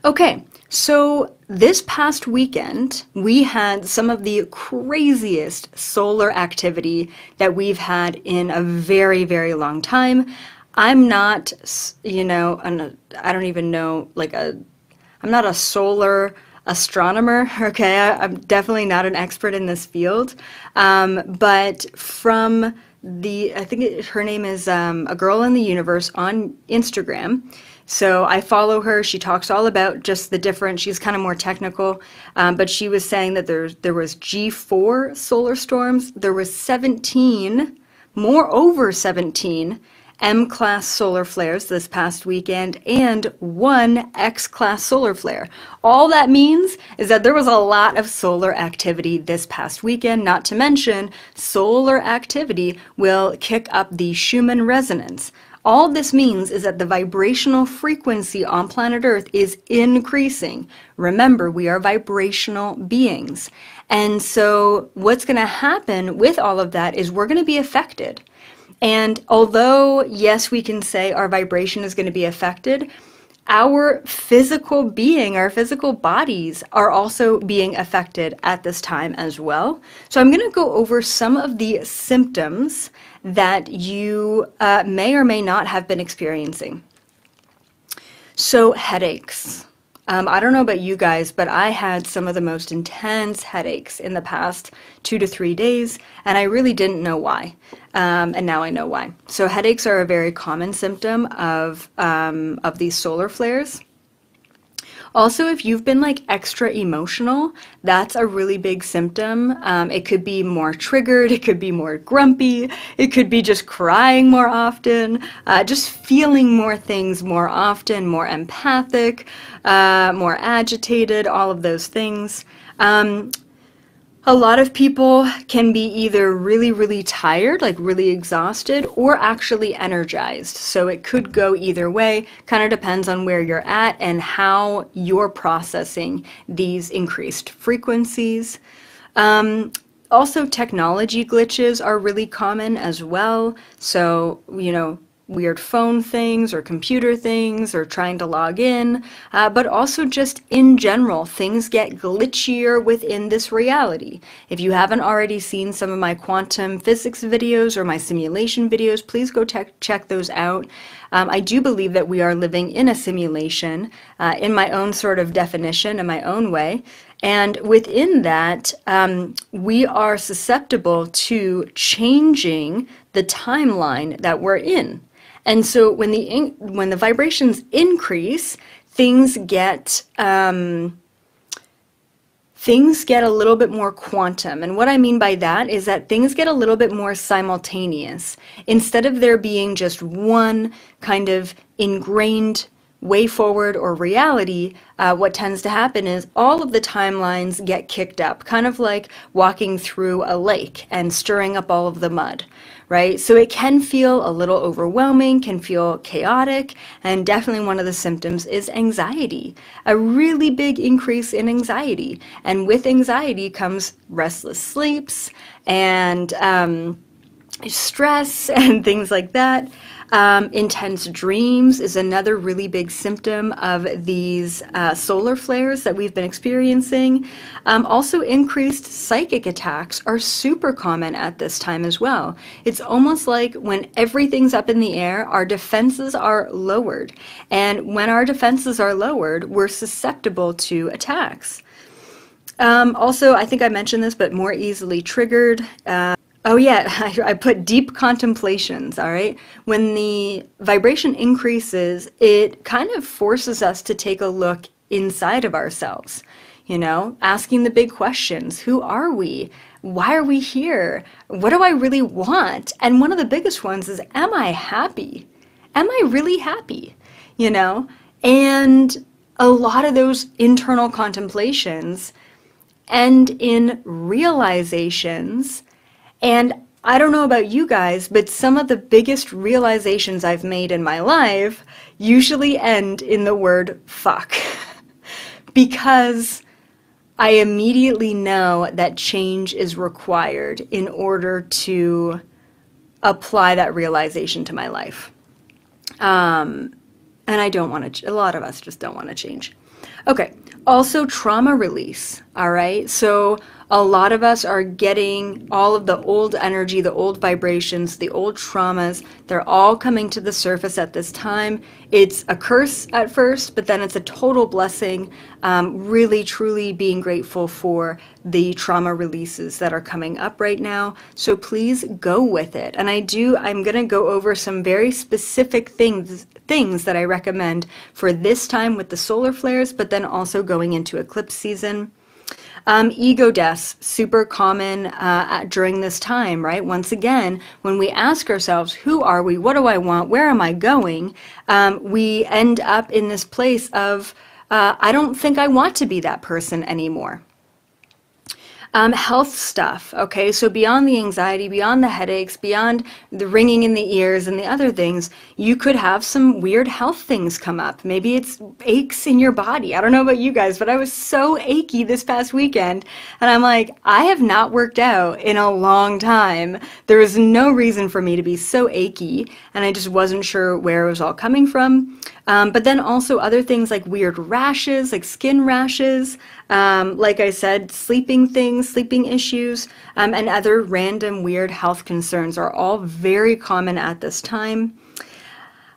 Okay, so this past weekend, we had some of the craziest solar activity that we've had in a very, very long time. I'm not, I don't even know, I'm not a solar astronomer, okay? I'm definitely not an expert in this field. But from her name is A Girl in the Universe on Instagram. So I follow her. She talks all about just the different, she's kind of more technical, but she was saying that there was G4 solar storms. There was 17, over 17 M-class solar flares this past weekend and one X-class solar flare. All that means is that there was a lot of solar activity this past weekend, not to mention solar activity will kick up the Schumann resonance. All this means is that the vibrational frequency on planet Earth is increasing. Remember, we are vibrational beings. And so what's going to happen with all of that is we're going to be affected. And although, yes, we can say our vibration is going to be affected, our physical being, our physical bodies are also being affected at this time as well. So I'm going to go over some of the symptoms that you may or may not have been experiencing. So headaches. I don't know about you guys, but I had some of the most intense headaches in the past 2 to 3 days, and I really didn't know why. And now I know why. So headaches are a very common symptom of these solar flares. Also, if you've been like extra emotional, that's a really big symptom. It could be more triggered, it could be more grumpy, it could be just crying more often, just feeling more things more often, more empathic, more agitated, all of those things. A lot of people can be either really, really tired, like really exhausted, or actually energized. So it could go either way, kind of depends on where you're at and how you're processing these increased frequencies. Also, technology glitches are really common as well. So, weird phone things or computer things or trying to log in, but also just in general, things get glitchier within this reality. If you haven't already seen some of my quantum physics videos or my simulation videos, please go check those out. I do believe that we are living in a simulation in my own sort of definition, in my own way. And within that, we are susceptible to changing the timeline that we're in. And so when the vibrations increase, things get a little bit more quantum. And what I mean by that is that things get a little bit more simultaneous. Instead of there being just one kind of ingrained way forward or reality, what tends to happen is all of the timelines get kicked up, kind of like walking through a lake and stirring up all of the mud, right? So it can feel a little overwhelming, can feel chaotic, and definitely one of the symptoms is anxiety, a really big increase in anxiety. And with anxiety comes restless sleeps and stress and things like that. Intense dreams is another really big symptom of these solar flares that we've been experiencing. Also, increased psychic attacks are super common at this time as well. It's almost like when everything's up in the air, our defenses are lowered. And when our defenses are lowered, we're susceptible to attacks. Also, I think I mentioned this, but more easily triggered. Oh yeah, I put deep contemplations, all right? When the vibration increases, it kind of forces us to take a look inside of ourselves, asking the big questions. Who are we? Why are we here? What do I really want? And one of the biggest ones is, am I happy? Am I really happy? And a lot of those internal contemplations end in realizations. And I don't know about you guys, but some of the biggest realizations I've made in my life usually end in the word fuck. Because I immediately know that change is required in order to apply that realization to my life. And I don't want to, a lot of us just don't want to change. Okay, also trauma release, all right? So a lot of us are getting all of the old energy, the old vibrations, the old traumas. They're all coming to the surface at this time. It's a curse at first, but then it's a total blessing. Really, truly being grateful for the trauma releases that are coming up right now. So please go with it. And I'm going to go over some very specific things that I recommend for this time with the solar flares, but then also going into eclipse season. Ego deaths, super common during this time, right? Once again, when we ask ourselves, who are we? What do I want? Where am I going? We end up in this place of, I don't think I want to be that person anymore. Health stuff, okay? So beyond the anxiety, beyond the headaches, beyond the ringing in the ears and the other things, you could have some weird health things come up. Maybe it's aches in your body. I don't know about you guys, but I was so achy this past weekend. And I'm like, I have not worked out in a long time. There was no reason for me to be so achy, and I just wasn't sure where it was all coming from. But then also other things like weird rashes, like skin rashes, like I said, sleeping things, sleeping issues, and other random weird health concerns are all very common at this time.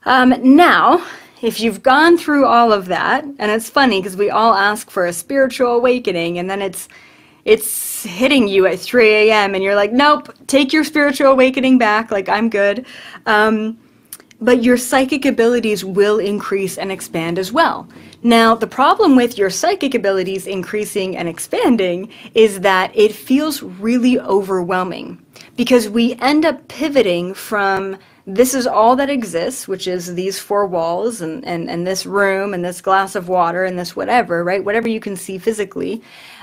Now, if you've gone through all of that, and it's funny because we all ask for a spiritual awakening, and then it's hitting you at 3 a.m. and you're like, nope, take your spiritual awakening back, like I'm good. But your psychic abilities will increase and expand as well. Now, the problem with your psychic abilities increasing and expanding is that it feels really overwhelming, because we end up pivoting from this is all that exists, which is these four walls and this room and this glass of water and this whatever, right? Whatever you can see physically.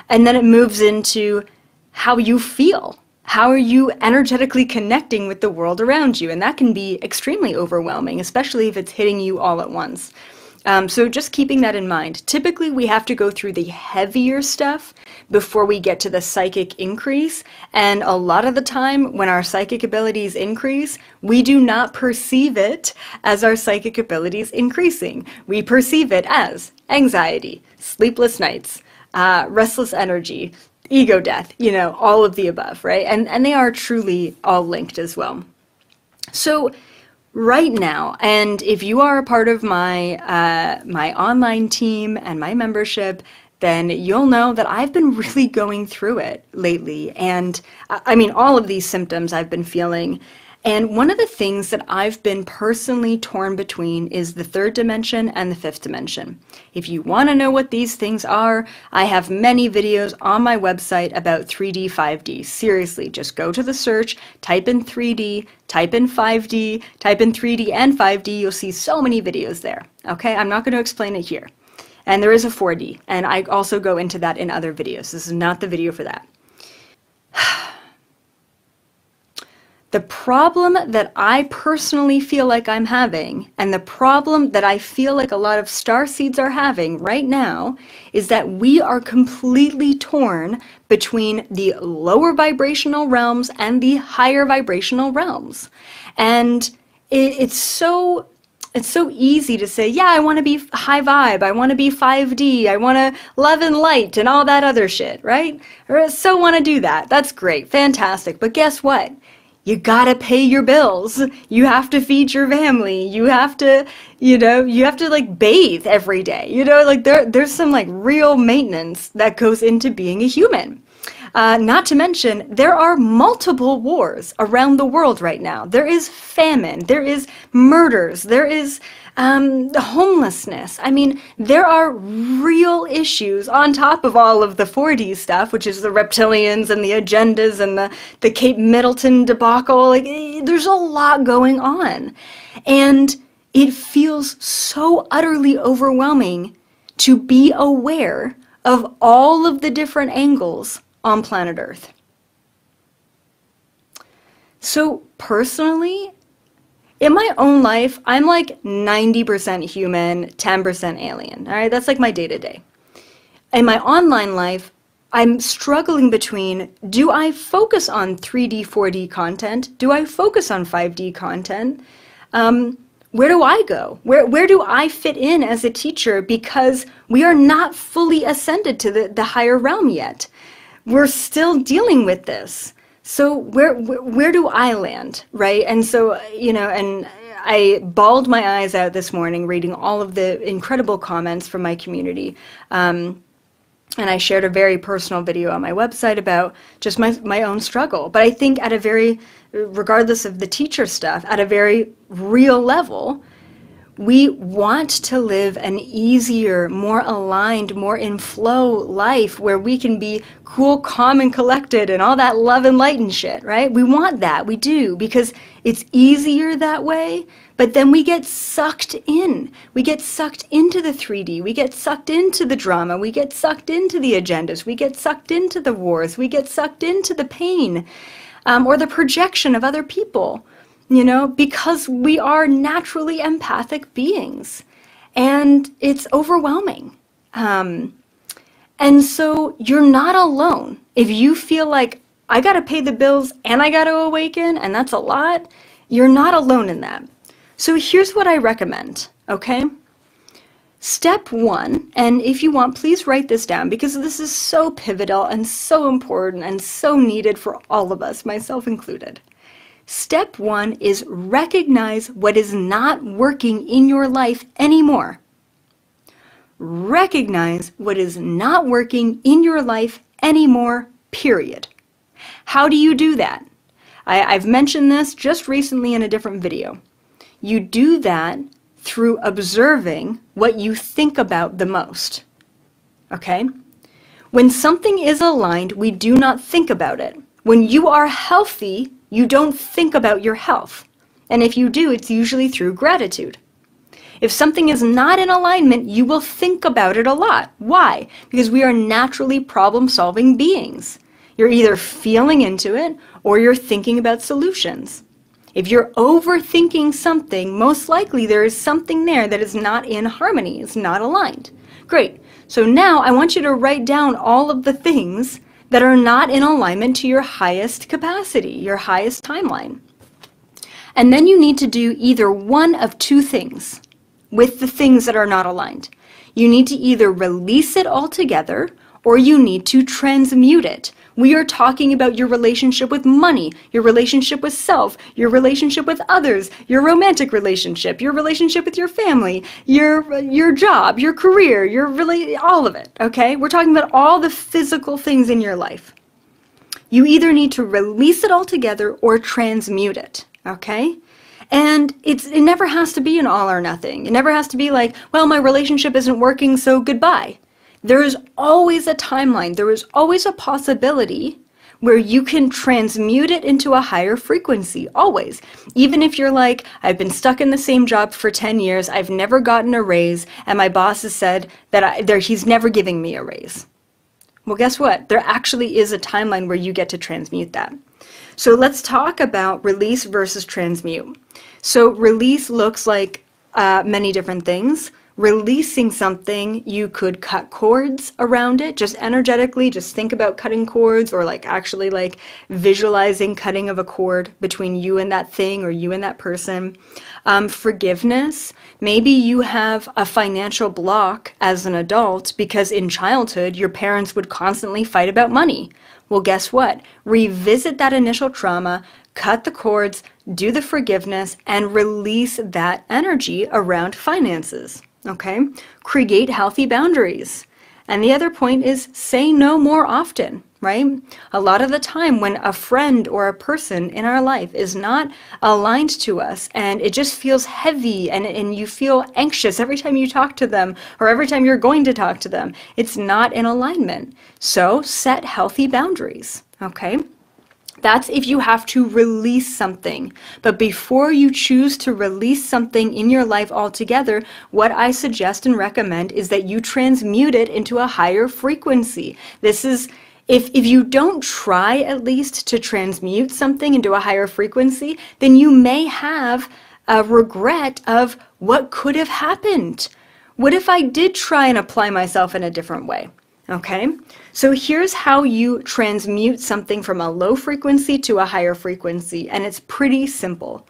And then it moves into how you feel. How are you energetically connecting with the world around you? And that can be extremely overwhelming, especially if it's hitting you all at once. So just keeping that in mind. Typically, we have to go through the heavier stuff before we get to the psychic increase. And a lot of the time, when our psychic abilities increase, we do not perceive it as our psychic abilities increasing. We perceive it as anxiety, sleepless nights, restless energy, ego death, you know, all of the above, right? And they are truly all linked as well. So right now, and if you are a part of my my online team and my membership, then you'll know that I've been really going through it lately. And I mean, all of these symptoms I've been feeling. And one of the things that I've been personally torn between is the third dimension and the fifth dimension. If you want to know what these things are, I have many videos on my website about 3D, 5D. Seriously, just go to the search, type in 3D, type in 5D, type in 3D and 5D. You'll see so many videos there. Okay, I'm not going to explain it here. And there is a 4D, and I also go into that in other videos. This is not the video for that. The problem that I personally feel like I'm having, and the problem that I feel like a lot of starseeds are having right now, is that we are completely torn between the lower vibrational realms and the higher vibrational realms. And it's so easy to say, yeah, I want to be high vibe, I want to be 5D, I want to love and light and all that other shit, right? I so want to do that. That's great, fantastic. But guess what? You gotta pay your bills. You have to feed your family. You have to, you know, you have to like bathe every day. You know, like there's some like real maintenance that goes into being a human. Not to mention, there are multiple wars around the world right now. There is famine, there is murders, there is homelessness. I mean, there are real issues on top of all of the 4D stuff, which is the reptilians and the agendas and the Cape Middleton debacle. Like, there's a lot going on. And it feels so utterly overwhelming to be aware of all of the different angles on planet Earth. So personally, in my own life, I'm like 90% human, 10% alien. All right, that's like my day-to-day. In my online life, I'm struggling between, do I focus on 3D, 4D content? Do I focus on 5D content? where do I go? Where do I fit in as a teacher? Because we are not fully ascended to the higher realm yet. We're still dealing with this. So where do I land, right? And so, you know, and I bawled my eyes out this morning reading all of the incredible comments from my community. And I shared a very personal video on my website about just my own struggle. But I think at a very, regardless of the teacher stuff, at a very real level, we want to live an easier, more aligned, more in flow life where we can be cool, calm, and collected and all that love and light and shit, right? We want that. We do, because it's easier that way. But then we get sucked in. We get sucked into the 3D. We get sucked into the drama. We get sucked into the agendas. We get sucked into the wars. We get sucked into the pain or the projection of other people. You know, because we are naturally empathic beings, and it's overwhelming. And so you're not alone. If you feel like, I got to pay the bills and I got to awaken, and that's a lot, you're not alone in that. So here's what I recommend, okay? Step 1, and if you want, please write this down, because this is so pivotal and so important and so needed for all of us, myself included. Step 1 is recognize what is not working in your life anymore. Recognize what is not working in your life anymore, period. How do you do that? I've mentioned this just recently in a different video. You do that through observing what you think about the most. Okay? When something is aligned, we do not think about it. When you are healthy, you don't think about your health. And if you do, it's usually through gratitude. If something is not in alignment, you will think about it a lot. Why? Because we are naturally problem-solving beings. You're either feeling into it or you're thinking about solutions. If you're overthinking something, most likely there is something there that is not in harmony, it's not aligned. Great. So now I want you to write down all of the things that are not in alignment to your highest capacity, your highest timeline. And then you need to do either one of two things with the things that are not aligned. You need to either release it altogether or you need to transmute it. We are talking about your relationship with money, your relationship with self, your relationship with others, your romantic relationship, your relationship with your family, your job, your career, all of it, okay? We're talking about all the physical things in your life. You either need to release it altogether or transmute it, okay? And it never has to be an all or nothing. It never has to be like, well, my relationship isn't working, so goodbye. There is always a timeline. There is always a possibility where you can transmute it into a higher frequency, always. Even if you're like, I've been stuck in the same job for 10 years, I've never gotten a raise, and my boss has said that he's never giving me a raise. Well, guess what? There actually is a timeline where you get to transmute that. So let's talk about release versus transmute. So release looks like many different things. Releasing something, you could cut cords around it, just energetically, just think about cutting cords, or like actually like visualizing cutting of a cord between you and that thing or you and that person. Forgiveness, maybe you have a financial block as an adult because in childhood your parents would constantly fight about money. Well, guess what? Revisit that initial trauma, cut the cords, do the forgiveness, and release that energy around finances. Okay? Create healthy boundaries. And the other point is say no more often, right? A lot of the time when a friend or a person in our life is not aligned to us and it just feels heavy and you feel anxious every time you talk to them or every time you're going to talk to them, it's not in alignment. So set healthy boundaries, okay? That's if you have to release something. But before you choose to release something in your life altogether, what I suggest and recommend is that you transmute it into a higher frequency. This is, if you don't try at least to transmute something into a higher frequency, then you may have a regret of what could have happened. What if I did try and apply myself in a different way? Okay, so here's how you transmute something from a low frequency to a higher frequency, and it's pretty simple.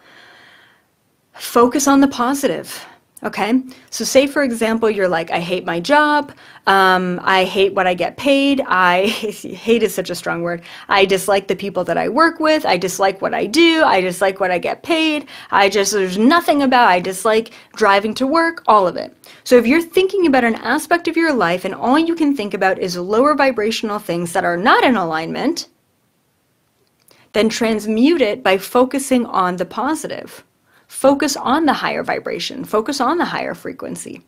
Focus on the positive. Okay, so say for example, you're like, I hate my job, I hate what I get paid, hate is such a strong word, I dislike the people that I work with, I dislike what I do, I dislike what I get paid, there's nothing about, I dislike driving to work, all of it. So if you're thinking about an aspect of your life and all you can think about is lower vibrational things that are not in alignment, then transmute it by focusing on the positive. Focus on the higher vibration. Focus on the higher frequency.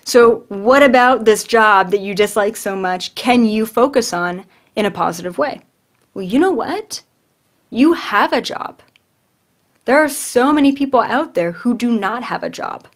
So what about this job that you dislike so much can you focus on in a positive way? Well, you know what? You have a job. There are so many people out there who do not have a job.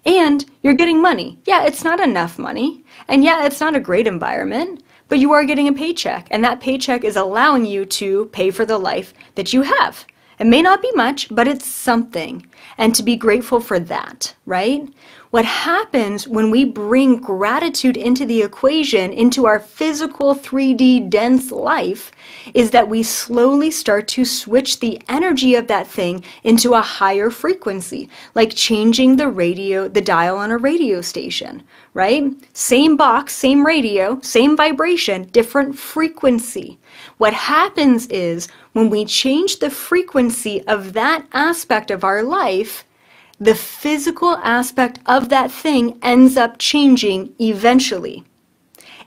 And you're getting money. Yeah, it's not enough money. And yeah, it's not a great environment, but you are getting a paycheck. And that paycheck is allowing you to pay for the life that you have. It may not be much, but it's something. And to be grateful for that, right? What happens when we bring gratitude into the equation, into our physical 3D dense life, is that we slowly start to switch the energy of that thing into a higher frequency, like changing the dial on a radio station, right? Same box, same radio, same vibration, different frequency. What happens is when we change the frequency of that aspect of our life, the physical aspect of that thing ends up changing eventually.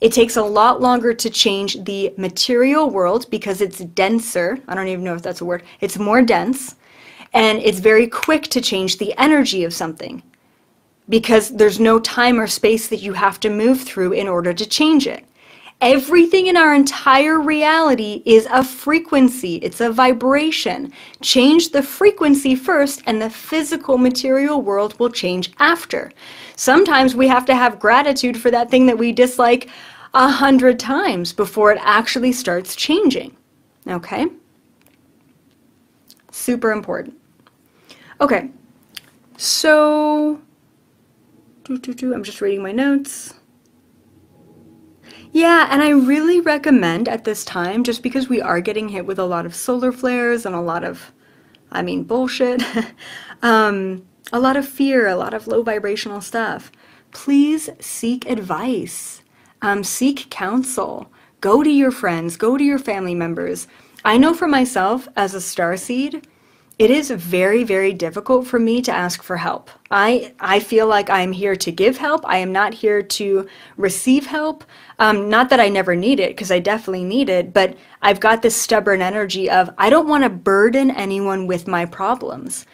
It takes a lot longer to change the material world because it's denser. I don't even know if that's a word. It's more dense. And it's very quick to change the energy of something because there's no time or space that you have to move through in order to change it. Everything in our entire reality is a frequency. It's a vibration. Change the frequency first and the physical material world will change after. Sometimes we have to have gratitude for that thing that we dislike 100 times before it actually starts changing. Okay? Super important. Okay, so I'm just reading my notes. Yeah, and I really recommend at this time, just because we are getting hit with a lot of solar flares and a lot of, bullshit, a lot of fear, a lot of low vibrational stuff, please seek advice, seek counsel, go to your friends, go to your family members. I know for myself as a starseed, it is very, very difficult for me to ask for help. I feel like I'm here to give help. I am not here to receive help. Not that I never need it, because I definitely need it, but I've got this stubborn energy of I don't want to burden anyone with my problems.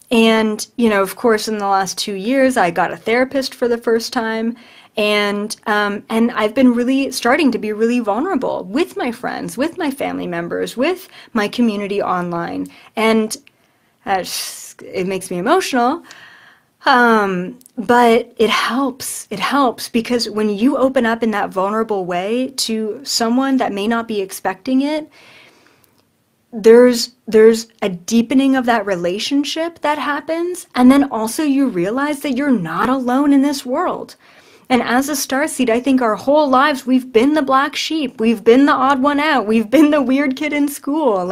And, of course, in the last 2 years, I got a therapist for the first time. And I've been really starting to be really vulnerable with my friends, with my family members, with my community online. And it makes me emotional, but it helps. It helps because when you open up in that vulnerable way to someone that may not be expecting it, there's a deepening of that relationship that happens. And then also you realize that you're not alone in this world. And as a starseed, I think our whole lives, we've been the black sheep. We've been the odd one out. We've been the weird kid in school.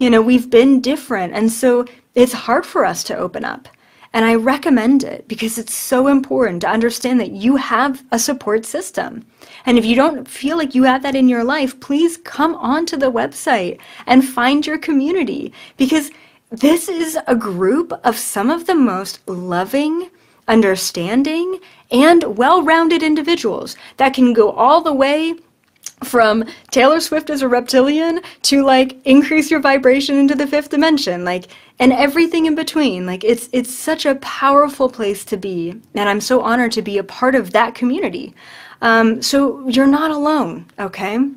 We've been different. And so it's hard for us to open up. And I recommend it because it's so important to understand that you have a support system. And if you don't feel like you have that in your life, please come onto the website and find your community, because this is a group of some of the most loving, understanding, and well-rounded individuals that can go all the way from Taylor Swift as a reptilian to increase your vibration into the 5th dimension, and everything in between. It's such a powerful place to be, and I'm so honored to be a part of that community. So you're not alone, okay? And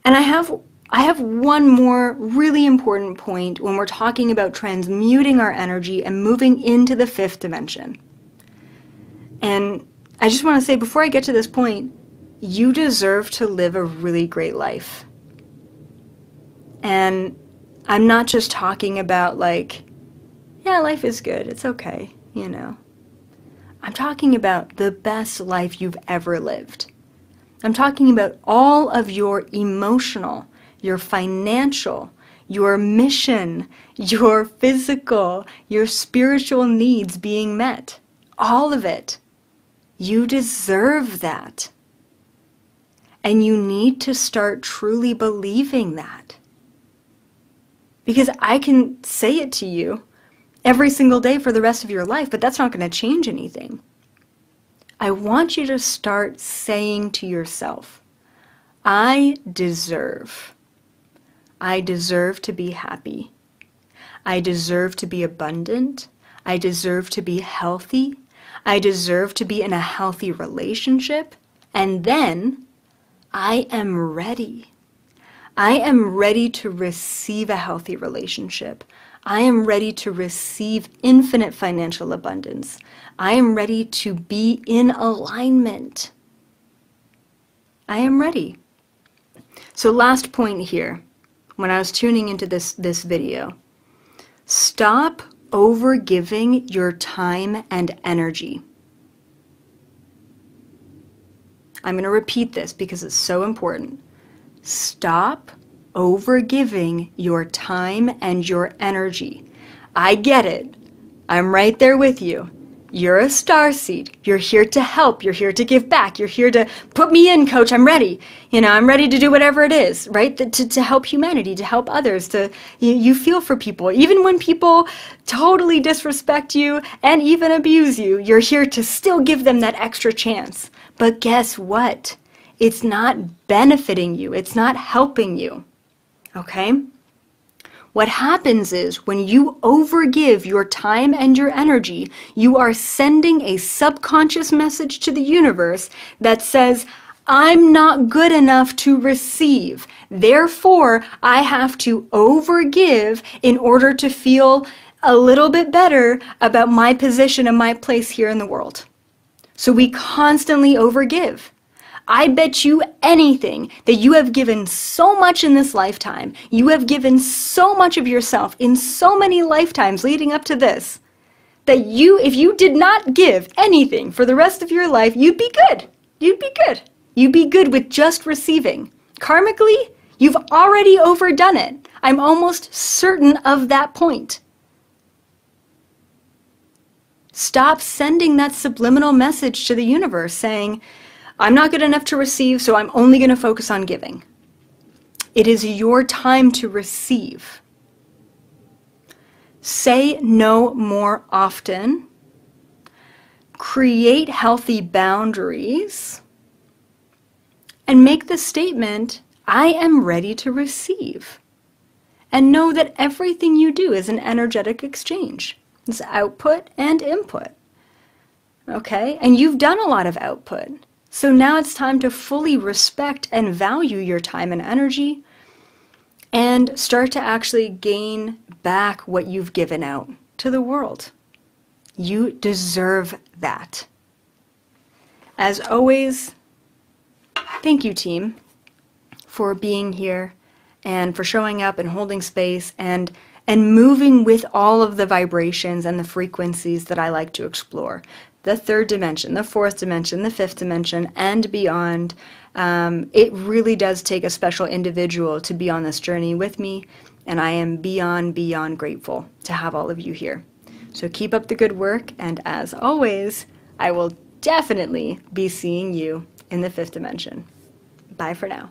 I have one more really important point when we're talking about transmuting our energy and moving into the 5th dimension. And I just want to say, before I get to this point, you deserve to live a really great life. And I'm not just talking about yeah, life is good, it's okay, I'm talking about the best life you've ever lived. I'm talking about all of your emotional, your financial, your mission, your physical, your spiritual needs being met. All of it. You deserve that. And you need to start truly believing that. Because I can say it to you every single day for the rest of your life, but that's not going to change anything. I want you to start saying to yourself, I deserve. I deserve to be happy. I deserve to be abundant. I deserve to be healthy. I deserve to be in a healthy relationship. And then I am ready. I am ready to receive a healthy relationship. I am ready to receive infinite financial abundance. I am ready to be in alignment. I am ready. So last point here, when I was tuning into this video, stop overgiving your time and energy. I'm going to repeat this because it's so important. Stop overgiving your time and your energy. I get it. I'm right there with you. You're a starseed. You're here to help. You're here to give back. You're here to put me in, coach. I'm ready. I'm ready to do whatever it is, right? To help humanity, to help others, you feel for people. Even when people totally disrespect you and even abuse you, you're here to still give them that extra chance. But guess what? It's not benefiting you. It's not helping you. Okay? What happens is when you overgive your time and your energy, you are sending a subconscious message to the universe that says, I'm not good enough to receive. Therefore, I have to overgive in order to feel a little bit better about my position and my place here in the world. So we constantly overgive. I bet you anything that you have given so much in this lifetime, you have given so much of yourself in so many lifetimes leading up to this, that if you did not give anything for the rest of your life, you'd be good. You'd be good. You'd be good with just receiving. Karmically, you've already overdone it. I'm almost certain of that point. Stop sending that subliminal message to the universe saying, I'm not good enough to receive, so I'm only going to focus on giving. It is your time to receive. Say no more often. Create healthy boundaries. And make the statement, I am ready to receive. And know that everything you do is an energetic exchange. It's output and input. Okay? And you've done a lot of output. So now it's time to fully respect and value your time and energy and start to actually gain back what you've given out to the world. You deserve that. As always, thank you, team, for being here and for showing up and holding space and moving with all of the vibrations and the frequencies that I like to explore. The third dimension, the fourth dimension, the fifth dimension, and beyond. It really does take a special individual to be on this journey with me, and I am beyond grateful to have all of you here. So keep up the good work, and as always, I will definitely be seeing you in the fifth dimension. Bye for now.